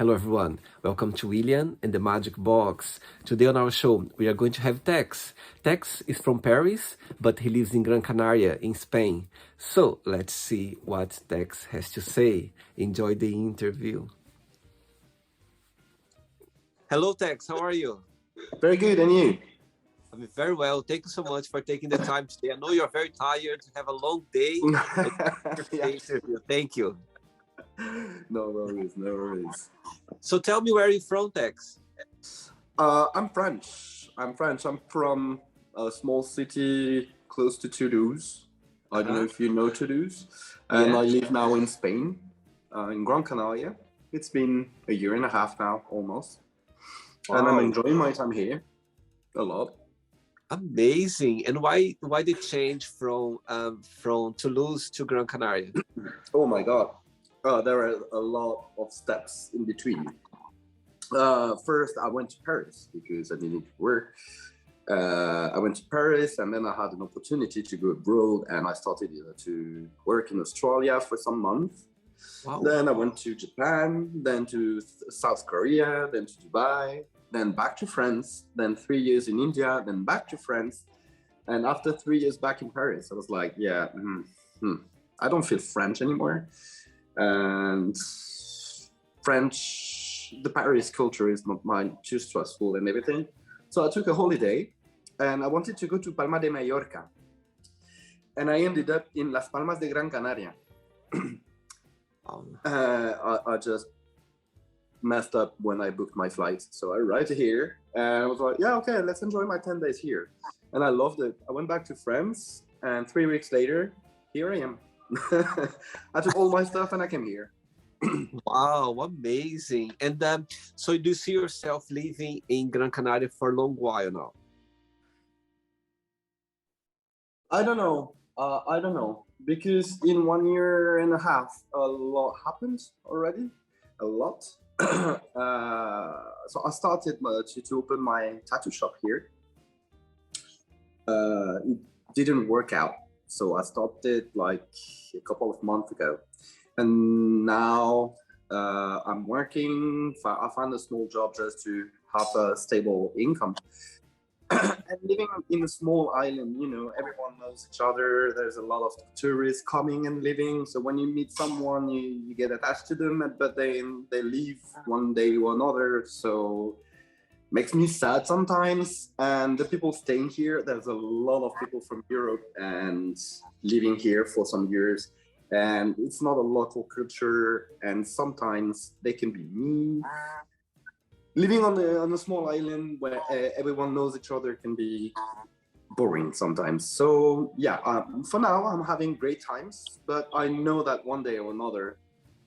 Hello, everyone. Welcome to William and the Magic Box. Today on our show, we are going to have Tex. Tex is from Paris, but he lives in Gran Canaria in Spain. So let's see what Tex has to say. Enjoy the interview. Hello, Tex. How are you? Very good, and you? I'm very well. Thank you so much for taking the time today. I know you're very tired. You have a long day. Yeah. Interview. Thank you. No worries, no worries. So tell me, where are you from, Tex? I'm French. I'm from a small city close to Toulouse. I don't know if you know Toulouse. And I live now in Spain, in Gran Canaria. It's been a year and a half now, almost. Wow. And I'm enjoying my time here a lot. Amazing. And why the change from Toulouse to Gran Canaria? Oh my God. There are a lot of steps in between. First, I went to Paris because I needed to work. I went to Paris, and then I had an opportunity to go abroad, and I started to work in Australia for some months. Wow. Then I went to Japan, then to South Korea, then to Dubai, then back to France, then 3 years in India, then back to France. And after 3 years back in Paris, I was like, yeah, I don't feel French anymore. And the Paris culture is not mine, too stressful and everything. So I took a holiday and I wanted to go to Palma de Mallorca. And I ended up in Las Palmas de Gran Canaria. I just messed up when I booked my flight. So I arrived here and I was like, yeah, okay, let's enjoy my 10 days here. And I loved it. I went back to France, and 3 weeks later, here I am. I took all my stuff and I came here. Wow, amazing. And so do you see yourself living in Gran Canaria for a long while now? I don't know. Because in 1 year and a half, a lot happened already. A lot. So I started to open my tattoo shop here. It didn't work out. So I stopped it like a couple of months ago. And now I'm working. I found a small job just to have a stable income. And living in a small island, everyone knows each other. There's a lot of tourists coming and living. So when you meet someone, you get attached to them, but they leave one day or another. So makes me sad sometimes. And the people staying here, there's a lot of people from Europe and living here for some years. And it's not a local culture. And sometimes they can be mean. Living on a small island where everyone knows each other can be boring sometimes. So yeah, for now I'm having great times, but I know that one day or another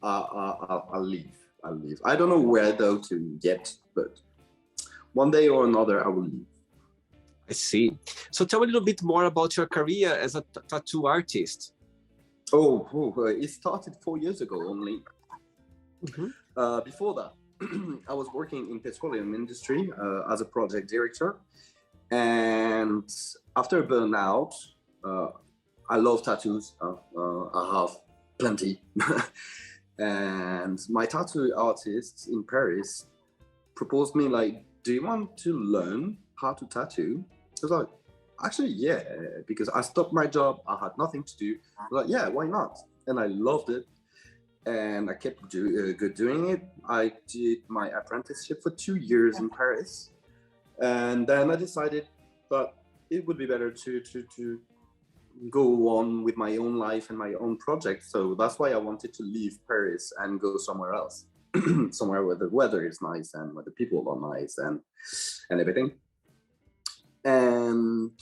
I'll leave. I don't know where though to get, but one day or another I will leave. I see. So tell me a little bit more about your career as a tattoo artist. It started 4 years ago only. Before that, I was working in petroleum industry as a project director, and after burnout, I love tattoos. I have plenty, and my tattoo artist in Paris proposed me like, "Do you want to learn how to tattoo?" I was like, "Actually, yeah," because I stopped my job. I had nothing to do. I was like, "Yeah, why not?" And I loved it. And I kept doing it. I did my apprenticeship for 2 years in Paris. And then I decided that it would be better to go on with my own life and my own project. So that's why I wanted to leave Paris and go somewhere else. Somewhere where the weather is nice and where the people are nice and everything. And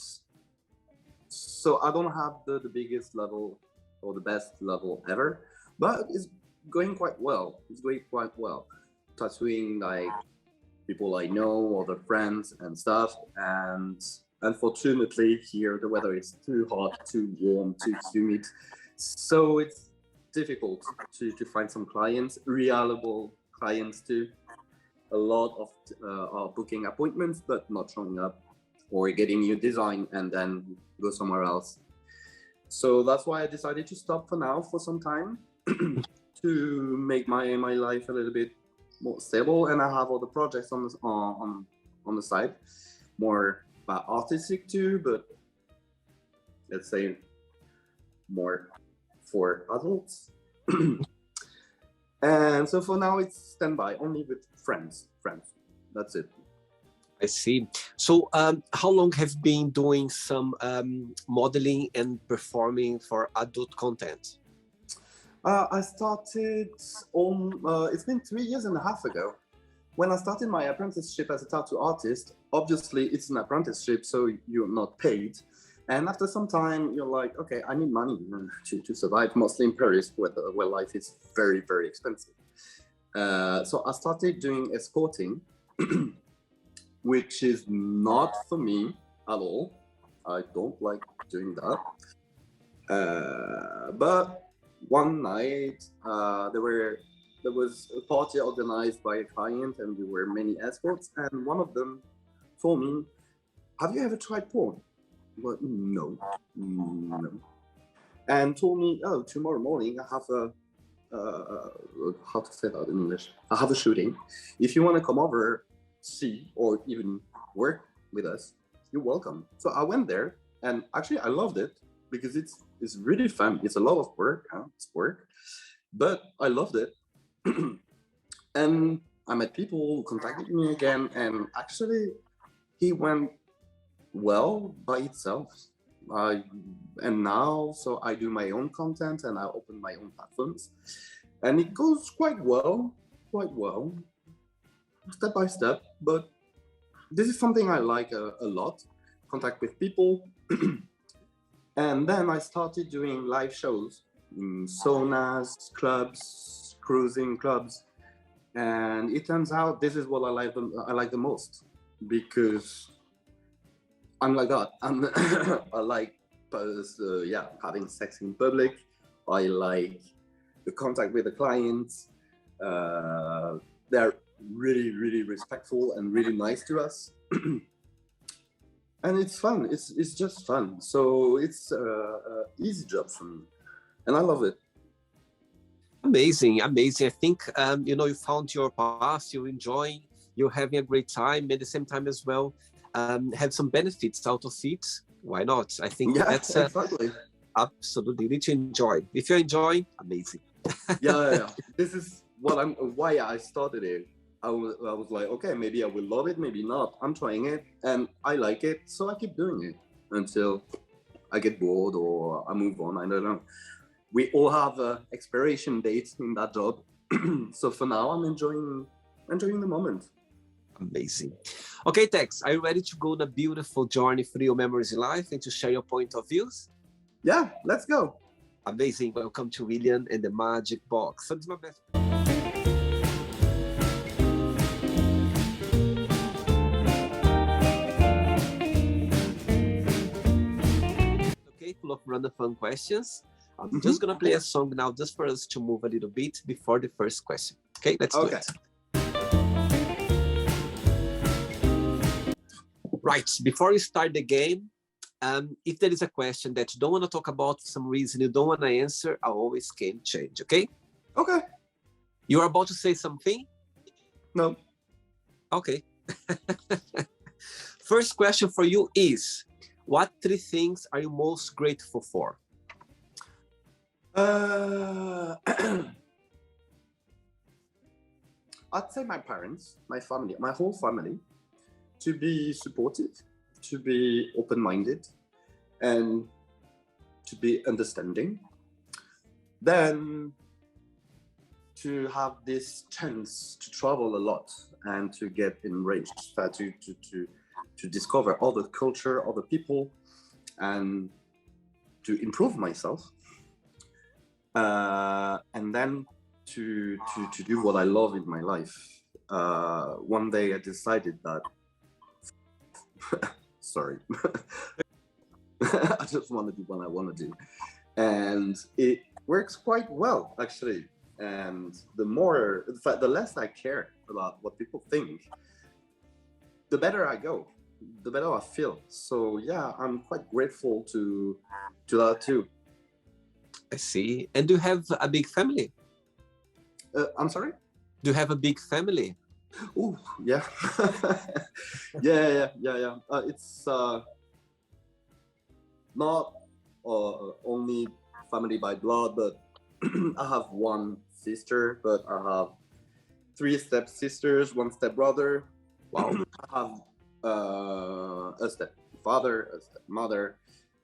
so I don't have the biggest level or the best level ever. But it's going quite well. Tattooing like people I know, other friends and stuff. And unfortunately here the weather is too hot, too warm, too humid. So it's difficult to find some clients, reliable clients too. A lot of are booking appointments but not showing up, or getting new design and then go somewhere else. So that's why I decided to stop for now for some time. To make my life a little bit more stable, and I have other projects on the side, more artistic too, but let's say more for adults. And so for now, it's standby only with friends. That's it. I see. So how long have you been doing some modeling and performing for adult content? I started it's been 3.5 years ago. When I started my apprenticeship as a tattoo artist, obviously it's an apprenticeship, so you're not paid. And after some time, you're like, okay, I need money to survive, mostly in Paris, where life is very, very expensive. So I started doing escorting, which is not for me at all. I don't like doing that. But one night, there was a party organized by a client, and there were many escorts, and one of them told me, have you ever tried porn? Well, no. And told me, oh, tomorrow morning I have how to say that in English? I have a shooting. If you want to come over, see, or even work with us, you're welcome. So I went there, and actually I loved it because it's really fun. It's a lot of work, it's work, but I loved it. And I met people who contacted me again, and actually he went well by itself. And now, so I do my own content and I open my own platforms, and it goes quite well, step by step. But this is something I like a lot, contact with people. And then I started doing live shows in saunas, clubs, cruising clubs, and it turns out this is what I like the most, because I'm like that. I like having sex in public. I like the contact with the clients. They're really, really respectful and really nice to us. And it's fun. It's just fun. So it's an easy job for me, and I love it. Amazing. I think you found your path. You're enjoying. You're having a great time. At the same time as well, have some benefits out of it. Why not? I think that's exactly. Absolutely. You need to enjoy. If you're enjoying, amazing. Yeah. This is why I started it. I was like, okay, maybe I will love it, maybe not. I'm trying it, and I like it, so I keep doing it until I get bored or I move on. I don't know. We all have expiration dates in that job, so for now, I'm enjoying the moment. Amazing. Okay, Tex, are you ready to go on a beautiful journey through your memories in life and to share your point of views? Yeah, let's go. Amazing. Welcome to William and the Magic Box. So this is my best. Okay, full of random fun questions. I'm just going to play a song now just for us to move a little bit before the first question. Okay, let's do it. Right, before you start the game, if there is a question that you don't want to talk about for some reason, you don't want to answer, I always can change, okay? Okay. You're about to say something? No. Okay. First question for you is, what 3 things are you most grateful for? I'd say my parents, my family, my whole family, to be supportive, to be open-minded, and to be understanding. Then to have this chance to travel a lot and to get enriched, to discover other culture, other people, and to improve myself. And then to do what I love in my life. One day I decided that sorry. I just want to do what I want to do. And it works quite well, actually. And the less I care about what people think, the better I go, the better I feel. So yeah, I'm quite grateful to that too. I see. And do you have a big family? I'm sorry? Do you have a big family? Oh, yeah. Yeah. It's not only family by blood, but I have one sister, but I have three step-sisters, one step-brother. Wow. I have a stepfather, a stepmother,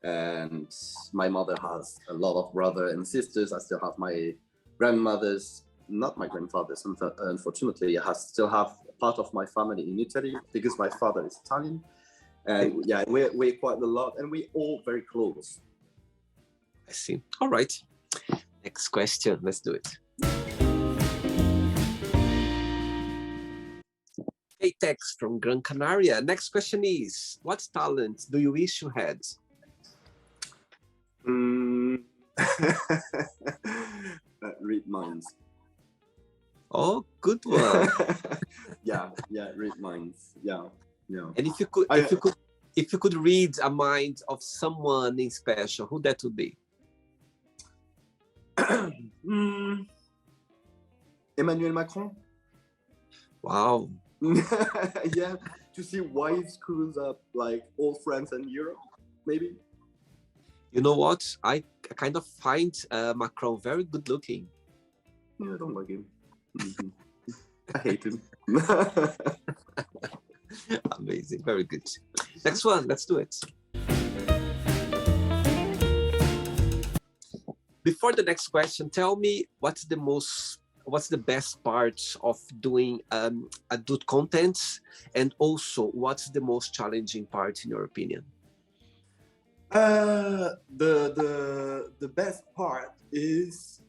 and my mother has a lot of brothers and sisters. I still have my grandmothers, not my grandfathers. Unfortunately, I still have part of my family in Italy because my father is Italian. And yeah, we're quite a lot, and we're all very close. I see. All right. Next question. Let's do it. Hey, Tex from Gran Canaria. Next question is, what talent do you wish you had? Read minds. Oh, good one. yeah, read minds. Yeah. And if you could read a mind of someone in special, who that would be? Emmanuel Macron. Wow. Yeah, to see why he screws up like all France and Europe, maybe. You know what? I kind of find Macron very good looking. Yeah, I don't like him. I hate him. Amazing, very good. Next one, let's do it. Before the next question, tell me what's the best part of doing adult content, and also what's the most challenging part in your opinion? The best part is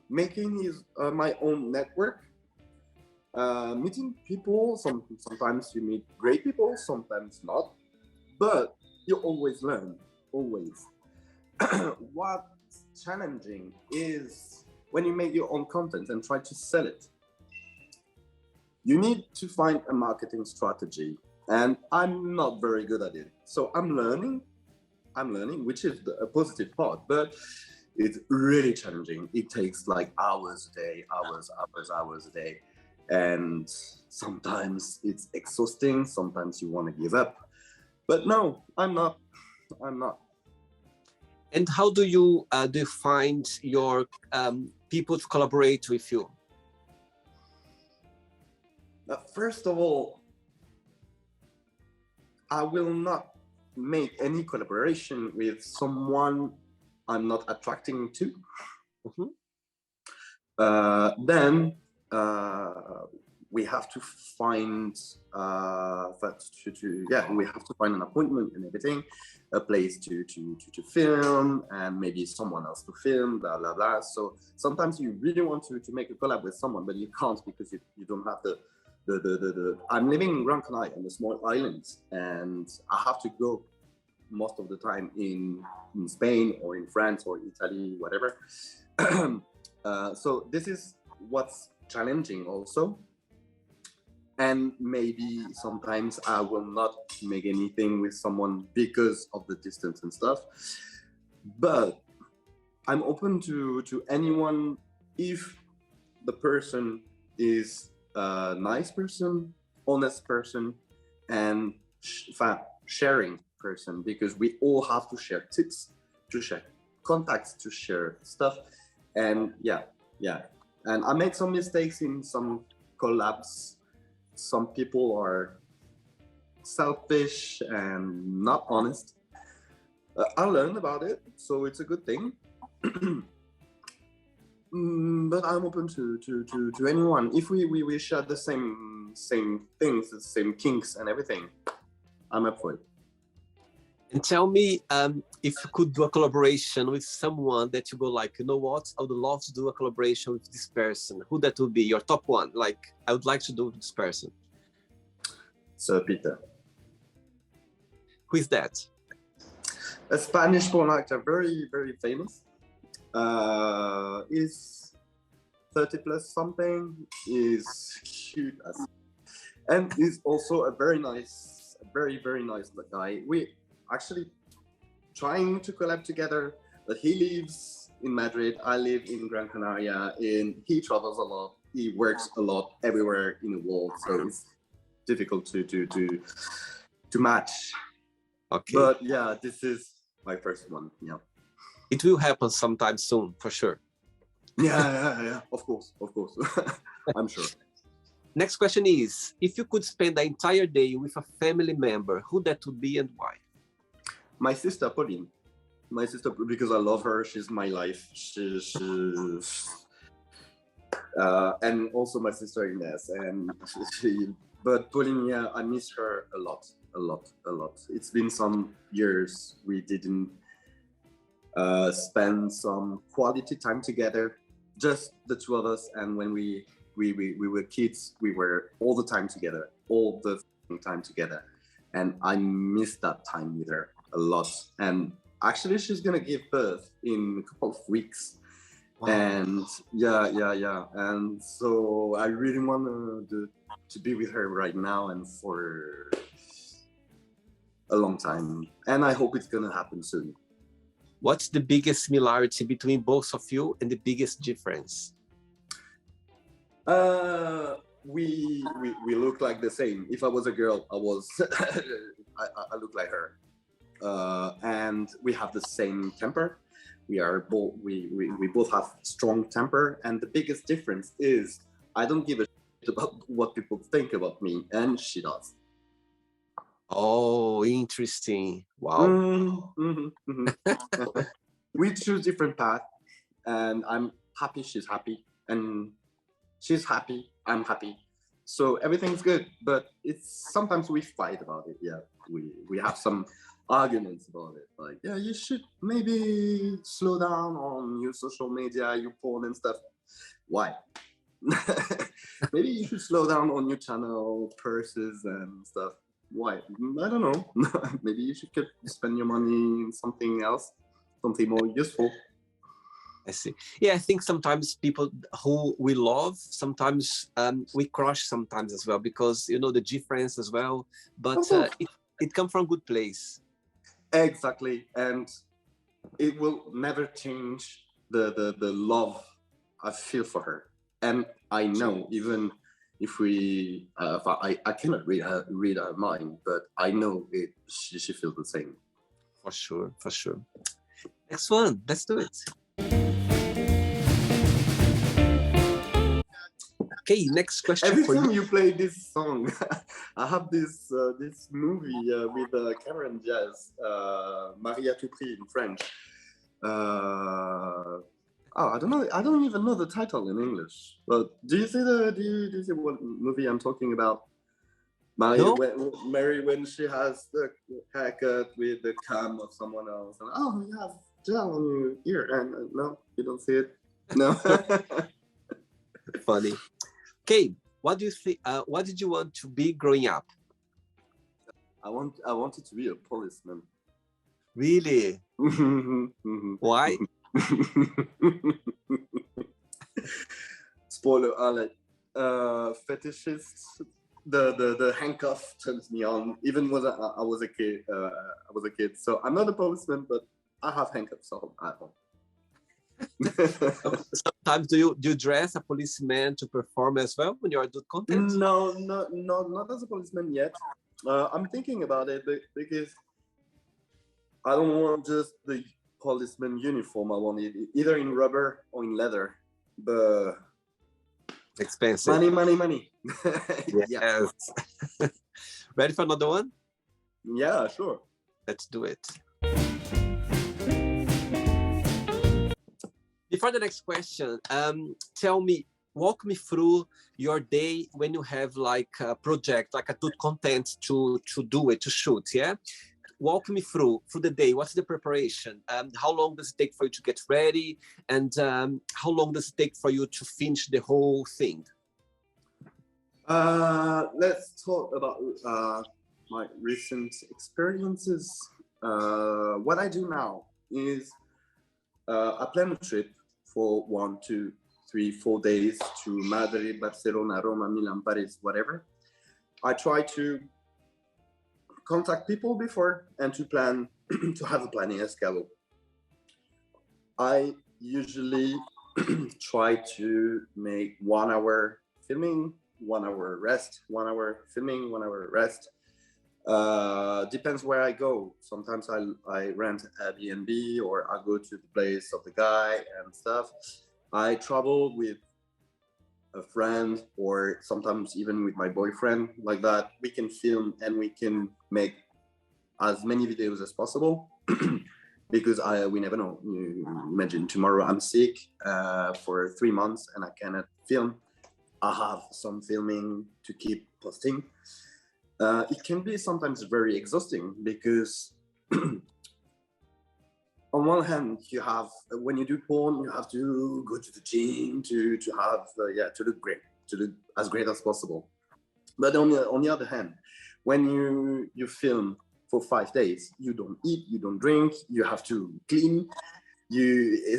making my own network, meeting people. Sometimes you meet great people, sometimes not, but you always learn, always. What's challenging is when you make your own content and try to sell it. You need to find a marketing strategy, and I'm not very good at it. So I'm learning, which is a positive part, but it's really challenging. It takes like hours a day, hours a day. And sometimes it's exhausting. Sometimes you want to give up. But no, I'm not. And how do you find your people to collaborate with you? First of all, I will not make any collaboration with someone I'm not attracting to. Mm-hmm. Then we have to find we have to find an appointment and everything, a place to film, and maybe someone else to film, blah blah blah. So sometimes you really want to make a collab with someone, but you can't because you don't have the I'm living in Gran Canaria, in a small island, and I have to go most of the time in Spain or in France or Italy, whatever. So this is what's challenging also. And maybe sometimes I will not make anything with someone because of the distance and stuff. But I'm open to anyone if the person is a nice person, honest person, and sharing person, because we all have to share tips, to share contacts, to share stuff. And yeah. And I made some mistakes in some collabs. Some people are selfish and not honest. I learned about it, so it's a good thing. But I'm open to anyone. If we share the same things, the same kinks and everything, I'm up for it. And tell me, if you could do a collaboration with someone that you go like, you know what, I would love to do a collaboration with this person. Who that would be? Your top one? Like, I would like to do with this person. Sir Peter. Who is that? A Spanish porn actor, very, very famous. Is 30 plus something, is cute as, and is also a very nice guy. We actually trying to collab together, but he lives in Madrid. I live in Gran Canaria, and he travels a lot. He works a lot everywhere in the world, so it's difficult to match. Okay. But yeah, this is my first one. Yeah. It will happen sometime soon, for sure. Yeah. Of course. I'm sure. Next question is, if you could spend the entire day with a family member, who that would be and why? My sister Pauline. My sister, because I love her. She's my life. And also my sister Ines. But Pauline, yeah, I miss her a lot. It's been some years we didn't spend some quality time together, just the two of us. And when we were kids, we were all the time together, and I miss that time with her a lot. And actually, she's gonna give birth in a couple of weeks. Wow. And yeah, and so I really want to be with her right now and for a long time, and I hope it's gonna happen soon. What's the biggest similarity between both of you and the biggest difference? We look like the same. If I was a girl, I look like her. And we have the same temper. We both have strong temper, and the biggest difference is I don't give a shit about what people think about me, and she does. Oh, interesting. Wow. We choose different paths, and I'm happy, she's happy, and she's happy, I'm happy. So everything's good, but it's sometimes we fight about it. Yeah, we have some arguments about it. Like, yeah, you should maybe slow down on your social media, your porn and stuff. Why? Maybe you should slow down on your channel, purses and stuff. Why? I don't know. Maybe you should spend your money in something else, something more useful. I see. Yeah, I think sometimes people who we love, sometimes we crush sometimes as well, because, you know, the difference as well, but it comes from a good place. Exactly. And it will never change the love I feel for her. And I know, even if I cannot read her mind, but I know she feels the same. For sure. Next one, let's do it. Okay, next question. Every time you play this song, I have this movie with Cameron Diaz, Marie à tout prix in French. I don't know. I don't even know the title in English. But do you see what movie I'm talking about? Mary, when she has the haircut with the cam of someone else, and you have gel on your ear, and no, you don't see it. No. Funny. Okay, what do you think? What did you want to be growing up? I wanted to be a policeman. Really? Why? Spoiler alert. Fetishists. The handcuff turns me on. Even when I was a kid. So I'm not a policeman, but I have handcuffs on at home. Sometimes do you dress a policeman to perform as well when you are doing content? No, not as a policeman yet. I'm thinking about it because I don't want just the policeman uniform. I want it either in rubber or in leather. But expensive. Money. Yes. Ready for another one? Yeah, sure. Let's do it. Before the next question, walk me through your day when you have like a project, like a good content to shoot, yeah? Walk me through the day. What's the preparation? How long does it take for you to get ready? And how long does it take for you to finish the whole thing? Let's talk about my recent experiences. What I do now is I plan a trip for 1, 2, 3, 4 days to Madrid, Barcelona, Roma, Milan, Paris, whatever. I try to contact people before and to plan to have a planning schedule. I usually try to make 1 hour filming, 1 hour rest, 1 hour filming, 1 hour rest. Depends where I go. Sometimes I rent Airbnb or I go to the place of the guy and stuff. I travel with a friend or sometimes even with my boyfriend. Like that, we can film and we can make as many videos as possible. Because we never know. You imagine tomorrow I'm sick for 3 months and I cannot film. I have some filming to keep posting. It can be sometimes very exhausting because on one hand you have, when you do porn, you have to go to the gym to have to look great, to look as great as possible. But on the other hand, when you film for 5 days, you don't eat, you don't drink, you have to clean,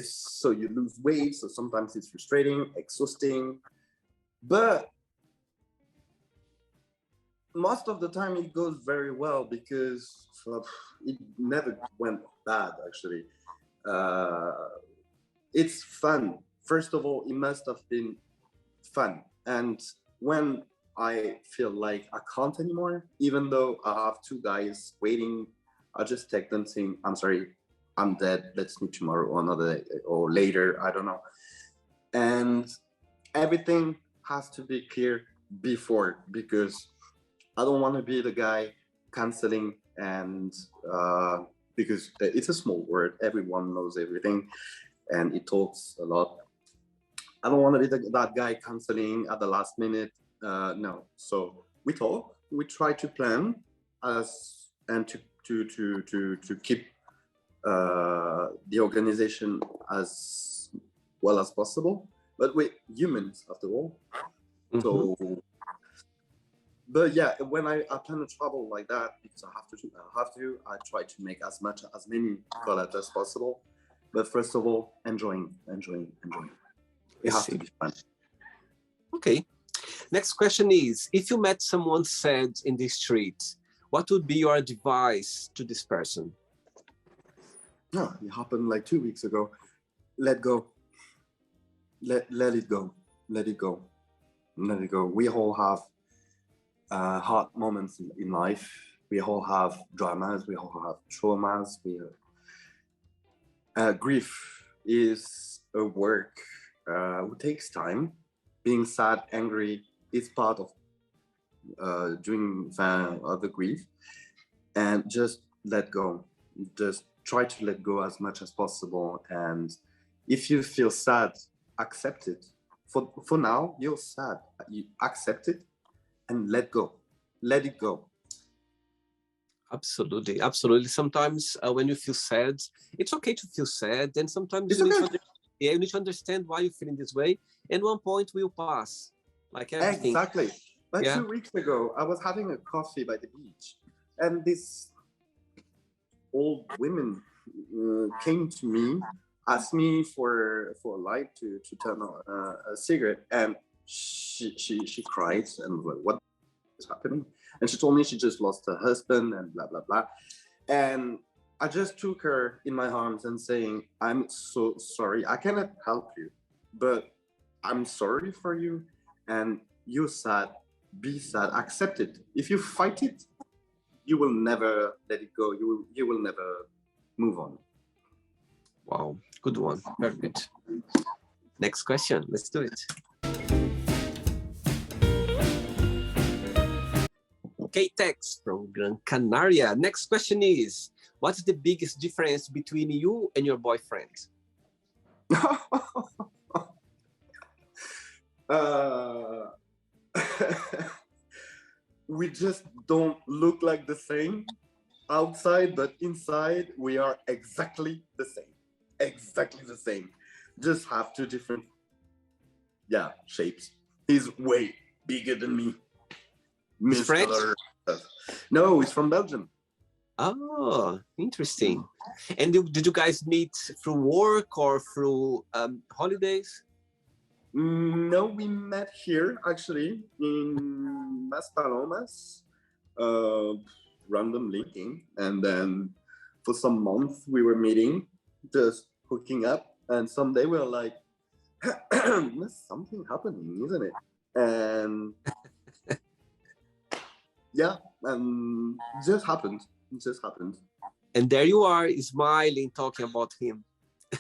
so you lose weight. So sometimes it's frustrating, exhausting, but most of the time it goes very well because it never went bad actually. It's fun. First of all, it must have been fun. And when I feel like I can't anymore, even though I have 2 guys waiting, I just text them saying, I'm sorry, I'm dead. Let's meet tomorrow or another day or later. I don't know. And everything has to be clear before, because I don't want to be the guy canceling and because it's a small word. Everyone knows everything and it talks a lot. I don't want to be that guy canceling at the last minute. No. So we talk, we try to plan and to keep the organization as well as possible. But we're humans after all. Mm-hmm. So, but yeah, when I plan to travel like that, because I try to make as many collabs as possible. But first of all, enjoying. It has to be fun. Okay. Next question is, if you met someone sad in the street, what would be your advice to this person? No, it happened like 2 weeks ago. Let go. Let it go. Let it go. Let it go. We all have hard moments in life. We all have dramas. We all have traumas. Grief is a work. It takes time. Being sad, angry is part of doing the grief, and just let go. Just try to let go as much as possible. And if you feel sad, accept it. For now, you're sad. You accept it and let go. Let it go. Absolutely. Sometimes when you feel sad, it's okay to feel sad. And sometimes you need to understand why you're feeling this way. And one point will pass. Like everything. Exactly. But 2 weeks ago, I was having a coffee by the beach, and this old woman came to me, asked me for a light to turn on a cigarette, and she cried and was like, what is happening? And she told me she just lost her husband and blah blah blah. And I just took her in my arms and saying, I'm so sorry. I cannot help you, but I'm sorry for you. And you're sad. Be sad. Accept it. If you fight it, you will never let it go. You will never move on. Wow, good one. Very good. Next question. Let's do it. Okay, Tex from Gran Canaria. Next question is, what's the biggest difference between you and your boyfriend? We just don't look like the same outside, but inside we are exactly the same. Exactly the same. Just have 2 different shapes. He's way bigger than me. He's French? No, he's from Belgium. Oh, interesting. And did you guys meet through work or through holidays? No, we met here actually in Maspalomas, random linking, and then for some months we were meeting, just hooking up, and some they were like, there's something happening, isn't it? And yeah, and it just happened. It just happened. And there you are, smiling, talking about him.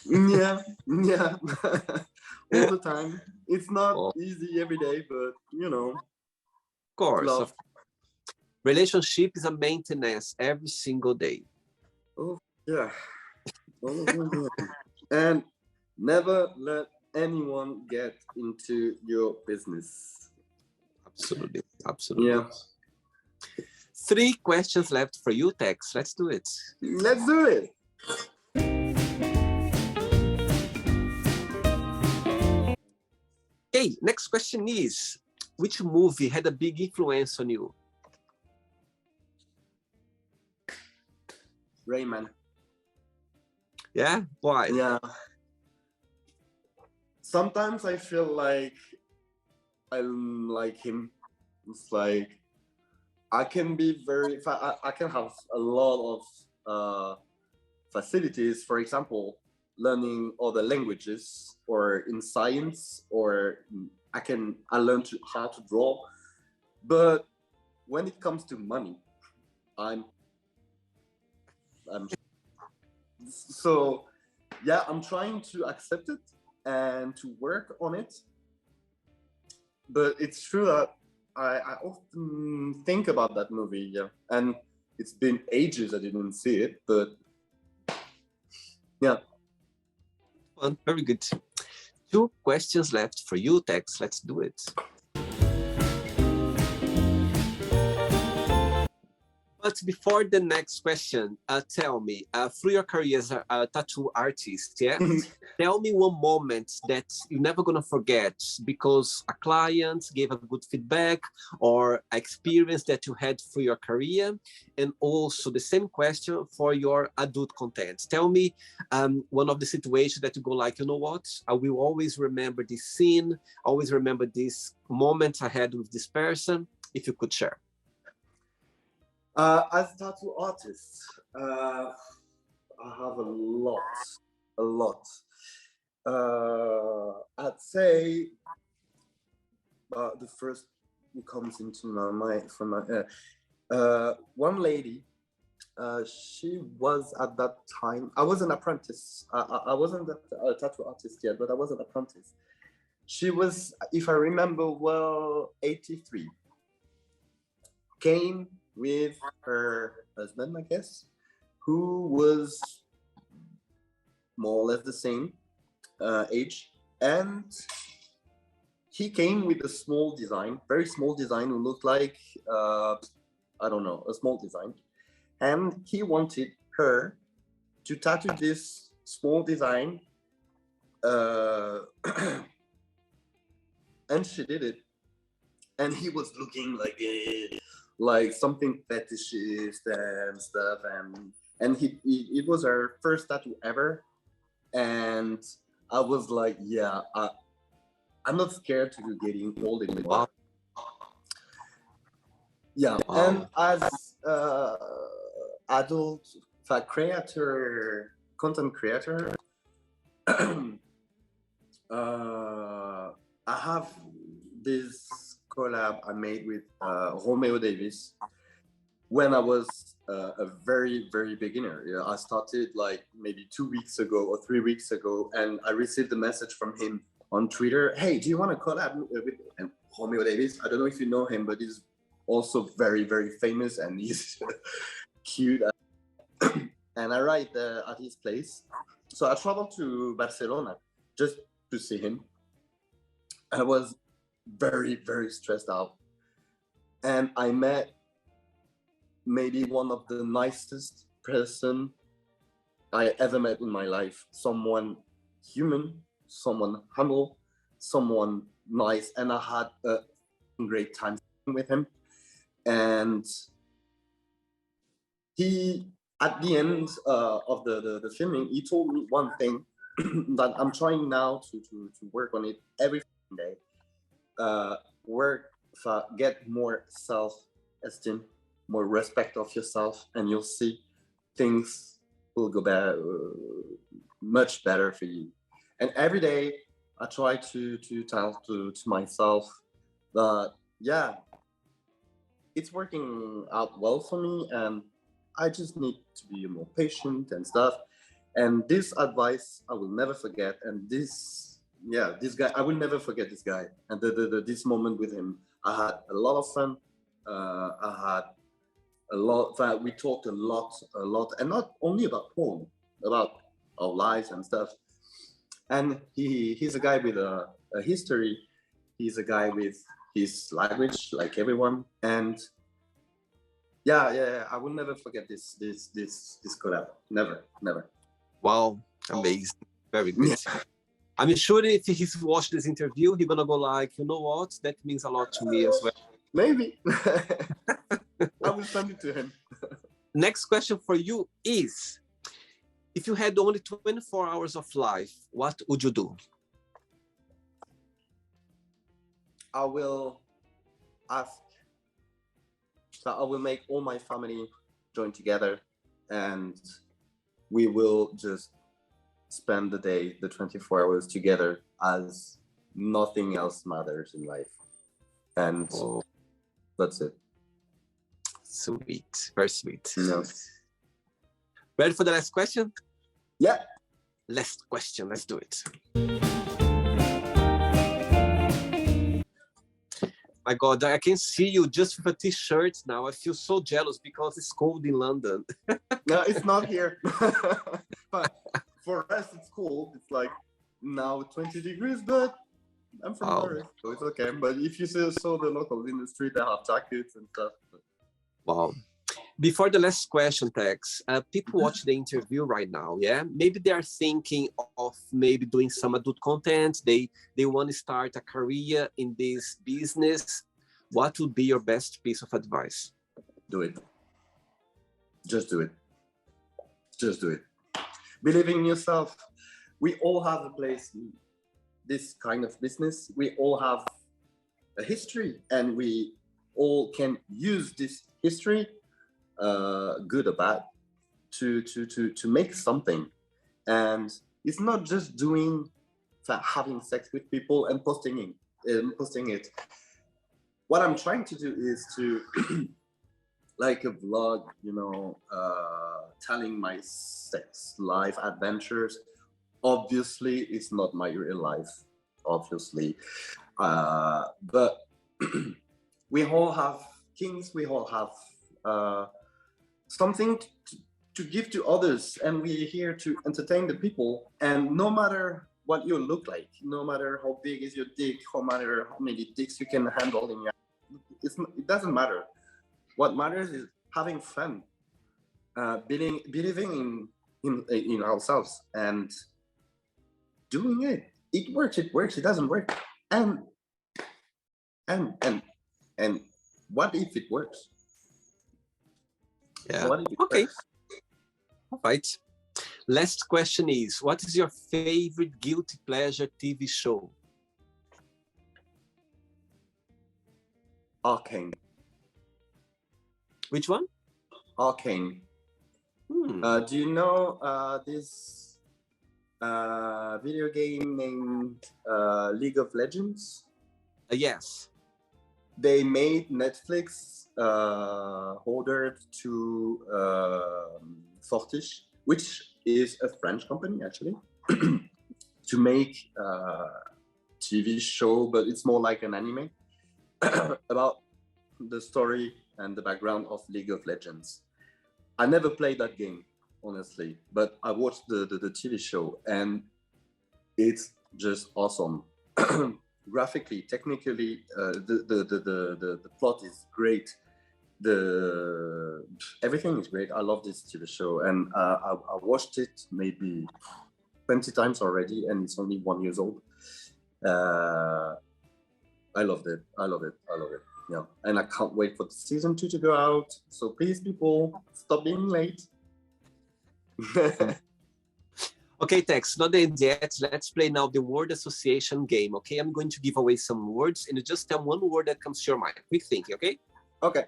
Yeah, yeah. All the time. It's not Oh, easy every day, but you know, of course. love. Relationship is a maintenance every single day. Oh yeah. Oh, yeah. And never let anyone get into your business. Absolutely. Absolutely. Yeah. 3 questions left for you, Tex. Let's do it. Let's do it. Okay, next question is, which movie had a big influence on you? Rayman. Yeah? Why? Yeah. Sometimes I feel like I'm like him. It's like I can be very, I can have a lot of facilities, for example, learning other languages or in science, or I learn how to draw. But when it comes to money, I'm so yeah, I'm trying to accept it and to work on it. But it's true that I often think about that movie, yeah. And it's been ages I didn't see it, but yeah. Fun. Very good. 2 questions left for you, Tex. Let's do it. But before the next question, tell me, through your career as a tattoo artist, yeah, tell me one moment that you're never gonna forget because a client gave a good feedback or experience that you had through your career, and also the same question for your adult content. Tell me one of the situations that you go like, you know what, I will always remember this scene, always remember this moment I had with this person, if you could share. As a tattoo artist, I have a lot. I'd say the first who comes into my mind from my one lady. She was at that time. I was an apprentice. I wasn't a tattoo artist yet, but I was an apprentice. She was, if I remember well, 83. Came with her husband, I guess, who was more or less the same age, and he came with a small design, very small design, who looked like I don't know, a small design, and he wanted her to tattoo this small design, and she did it, and he was looking like something fetishist and stuff, and he it was our first tattoo ever, and I was like, yeah, I'm not scared to getting old anymore. Yeah, and as adult creator, content creator, I have this collab I made with Romeo Davis when I was a very, very beginner. You know, I started like maybe 2 weeks ago or 3 weeks ago, and I received a message from him on Twitter. Hey, do you want to collab with and Romeo Davis? I don't know if you know him, but he's also very, very famous, and he's cute. And I write at his place. So I traveled to Barcelona just to see him. I was very, very stressed out. And I met maybe one of the nicest person I ever met in my life. Someone human, someone humble, someone nice. And I had a great time with him. And he, at the end of the filming, he told me one thing that I'm trying now to work on it every day. Get more self-esteem, more respect of yourself, and you'll see things will go better, much better for you. And every day I try to tell to myself that, yeah, it's working out well for me, and I just need to be more patient and stuff. And this advice I will never forget. And this guy, I will never forget this guy. And this moment with him, I had a lot of fun. I had a lot. We talked a lot, and not only about porn, about our lives and stuff. And he's a guy with a history. He's a guy with his language, like everyone. And yeah, I will never forget this collab. Never. Wow, amazing. Very good. Yeah. I'm sure if he's watched this interview, he's gonna go like, you know what? That means a lot to me as well. Maybe. I will send it to him. Next question for you is, if you had only 24 hours of life, what would you do? I will ask. So I will make all my family join together, and we will just spend the day, the 24 hours together, as nothing else matters in life. And that's it. Sweet, very sweet. Yeah. Ready for the last question? Yeah. Last question, let's do it. My God, I can see you just with a t-shirt now. I feel so jealous because it's cold in London. No, it's not here. But for us, it's cold. It's like now 20 degrees, but I'm from Paris, so it's okay. But if you saw the locals in the street, they have jackets and stuff. Wow. Before the last question, Tex, people watch the interview right now, yeah? Maybe they are thinking of maybe doing some adult content. They want to start a career in this business. What would be your best piece of advice? Do it. Just do it. Just do it. Believe in yourself. We all have a place in this kind of business. We all have a history, and we all can use this history, good or bad, to make something. And it's not just having sex with people and posting it. What I'm trying to do is to like a vlog, telling my sex life adventures. Obviously it's not my real life, obviously, but we all have kings, we all have something to give to others, and we're here to entertain the people. And no matter what you look like, no matter how big is your dick, no matter how many dicks you can handle in your, it doesn't matter. What matters is having fun, believing in ourselves, and doing it. It works, it doesn't work. And what if it works? Yeah. Okay. All right. Last question is, what is your favorite guilty pleasure TV show? Arcane. Which one? Arcane. Do you know this video game named League of Legends? Yes. They made Netflix ordered to Fortiche, which is a French company actually, to make a TV show, but it's more like an anime about the story and the background of League of Legends. I never played that game, honestly, but I watched the TV show, and it's just awesome. Graphically, technically, the plot is great. Everything is great. I love this TV show, and I watched it maybe 20 times already, and it's only 1 year old. I loved it. Yeah, and I can't wait for the season 2 to go out. So please, people, stop being late. Okay, Tex, not the end yet. Let's play now the word association game, okay? I'm going to give away some words, and you just tell one word that comes to your mind. Quick thinking, okay? Okay.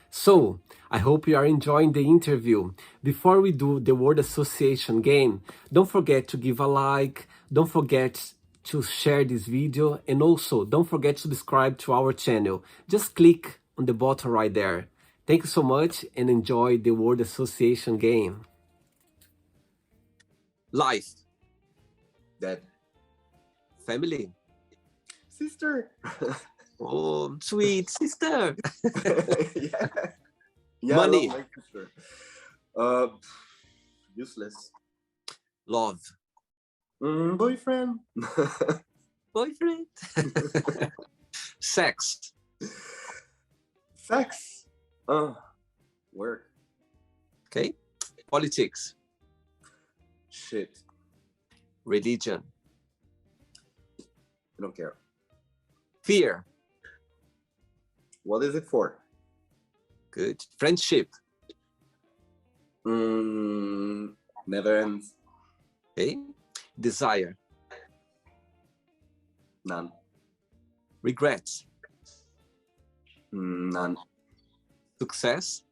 So, I hope you are enjoying the interview. Before we do the word association game, don't forget to give a like, don't forget to share this video, and also don't forget to subscribe to our channel. Just click on the button right there. Thank you so much and enjoy the word association game. Life. Dad. Family. Sister. Oh, sweet sister. Yeah. Yeah, Money. I love my sister. Useless. Love. Boyfriend. Boyfriend. Sex. Sex. Work. Okay. Politics. Shit. Religion. I don't care. Fear. What is it for? Good. Friendship. Never ends. Okay. Desire. None. Regrets. None. Success.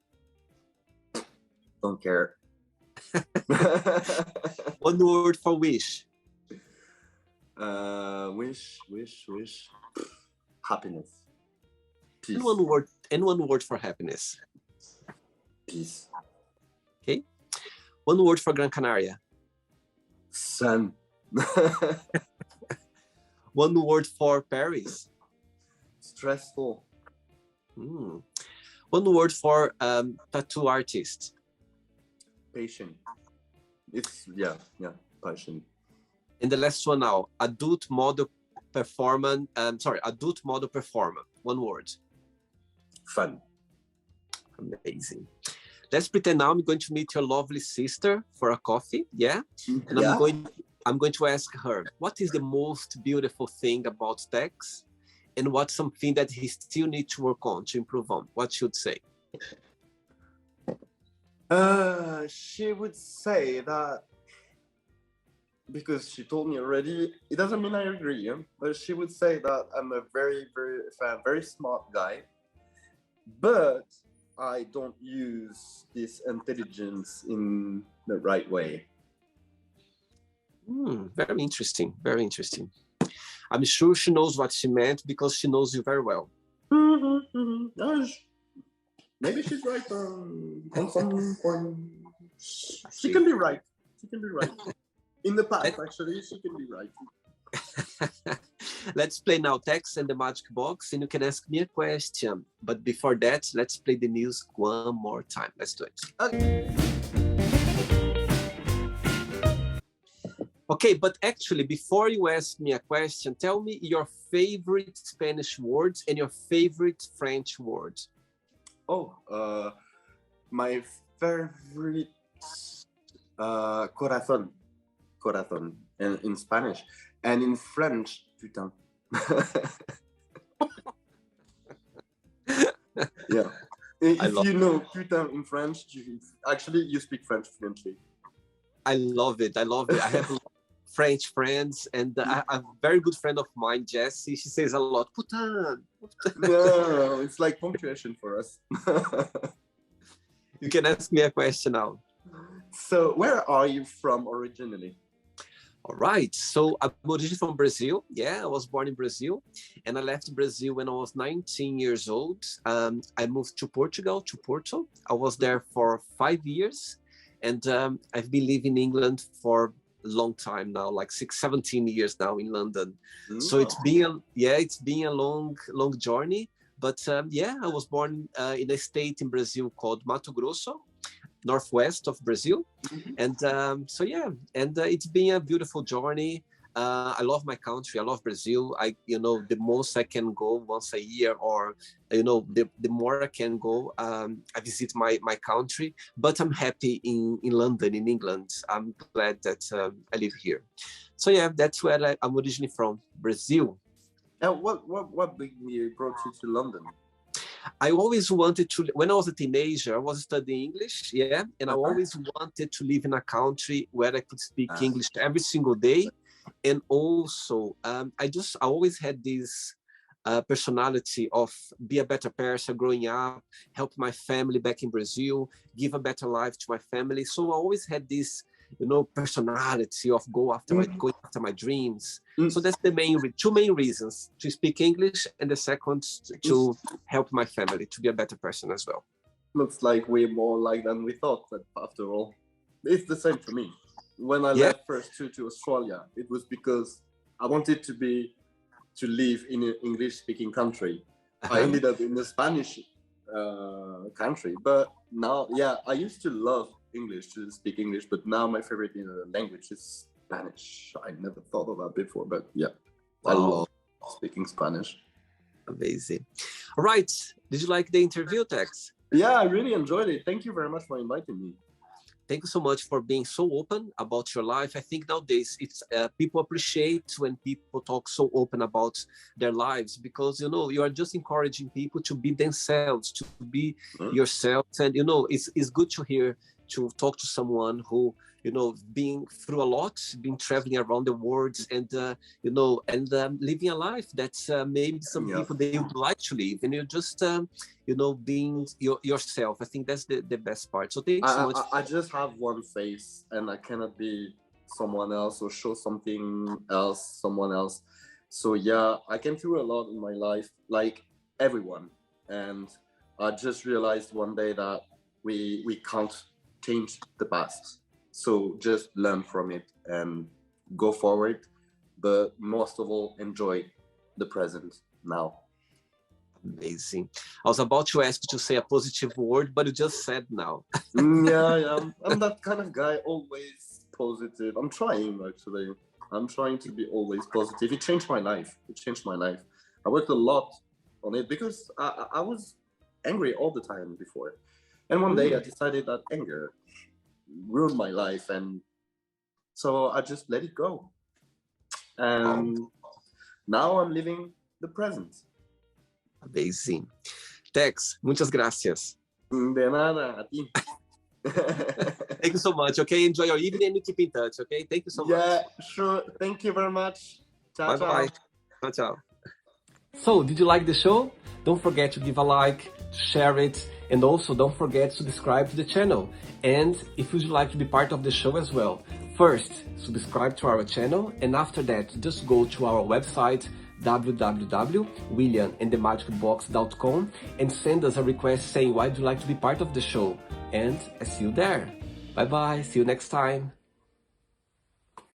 Don't care. One word for wish. Wish. Happiness. Peace. And one word for happiness. Peace. Okay. One word for Gran Canaria. Sun. One word for Paris. Stressful. One word for tattoo artist. Patient. Patient. And the last one now, adult model performer. One word. Fun. Amazing. Let's pretend now I'm going to meet your lovely sister for a coffee, yeah? And Yeah. I'm going to ask her, what is the most beautiful thing about Tex? And what's something that he still needs to work on, to improve on? What should say? She would say that, because she told me already, it doesn't mean I agree, but she would say that I'm a very smart guy, but I don't use this intelligence in the right way. Very interesting, very interesting. I'm sure she knows what she meant because she knows you very well. Maybe she's right on some point. She can be right. In the past, actually, she can be right. Let's play now Tex and the Magic Box, and you can ask me a question. But before that, let's play the music one more time. Let's do it. Okay, but actually, before you ask me a question, tell me your favorite Spanish words and your favorite French words. My favorite corazón in Spanish, and in French, putain. Yeah. If you know putain in French, you speak French fluently. I love it. I have French friends, and a very good friend of mine, Jessie, she says a lot, putain. No, it's like punctuation for us. You can ask me a question now. So where are you from originally? All right, so I'm originally from Brazil. Yeah, I was born in Brazil, and I left Brazil when I was 19 years old. I moved to Portugal, to Porto. I was there for 5 years, and I've been living in England for a long time now, like 17 years now in London. So it's been a long journey. But yeah, I was born in a state in Brazil called Mato Grosso, northwest of Brazil. And so yeah, and it's been a beautiful journey. I love my country. I love Brazil. The most I can go once a year, or the more I can go, I visit my country. But I'm happy in London, in England. I'm glad that I live here. So yeah, that's where I'm originally from, Brazil. And what brought you to London? I always wanted to, when I was a teenager, I was studying English, yeah, and I always wanted to live in a country where I could speak English every single day. And also, I always had this personality of be a better person growing up, help my family back in Brazil, give a better life to my family. So I always had this personality of going after my dreams. Mm. So that's the two main reasons: to speak English, and the second to help my family to be a better person as well. Looks like we're more alike than we thought, but after all. It's the same for me. When I left first to Australia, it was because I wanted to live in an English-speaking country. I ended up in a Spanish country, but now, I used to love English, to speak English, but now my favorite language is Spanish. I never thought of that before, but I love speaking Spanish. Amazing. All right. Did you like the interview, Tex? Yeah, I really enjoyed it. Thank you very much for inviting me. Thank you so much for being so open about your life. I think nowadays it's people appreciate when people talk so open about their lives, because you are just encouraging people to be themselves, to be yourself, and it's good to talk to someone who being through a lot, been traveling around the world, and living a life that's maybe some people they would like to live, and you're just being yourself. I think that's the best part. So thanks so much. I just have one face, and I cannot be someone else or show someone else. So I came through a lot in my life, like everyone, and I just realized one day that we can't change the past. So just learn from it and go forward, but most of all, enjoy the present now. Amazing. I was about to ask you to say a positive word, but you just said now. I'm that kind of guy, always positive. I'm trying, actually. I'm trying to be always positive. It changed my life. I worked a lot on it because I was angry all the time before. And one day I decided that anger ruined my life, and so I just let it go. And now I'm living the present. Amazing. Tex, muchas gracias. De nada, a ti. Thank you so much. Okay, enjoy your evening and keep in touch. Okay, thank you so much. Yeah, sure. Thank you very much. Ciao, bye. Ciao, ciao. So, did you like the show? Don't forget to give a like, share it, and also don't forget to subscribe to the channel. And if you'd like to be part of the show as well, first subscribe to our channel, and after that just go to our website www.williamandthemagicbox.com and send us a request saying why would you like to be part of the show, and I see you there. Bye bye, see you next time.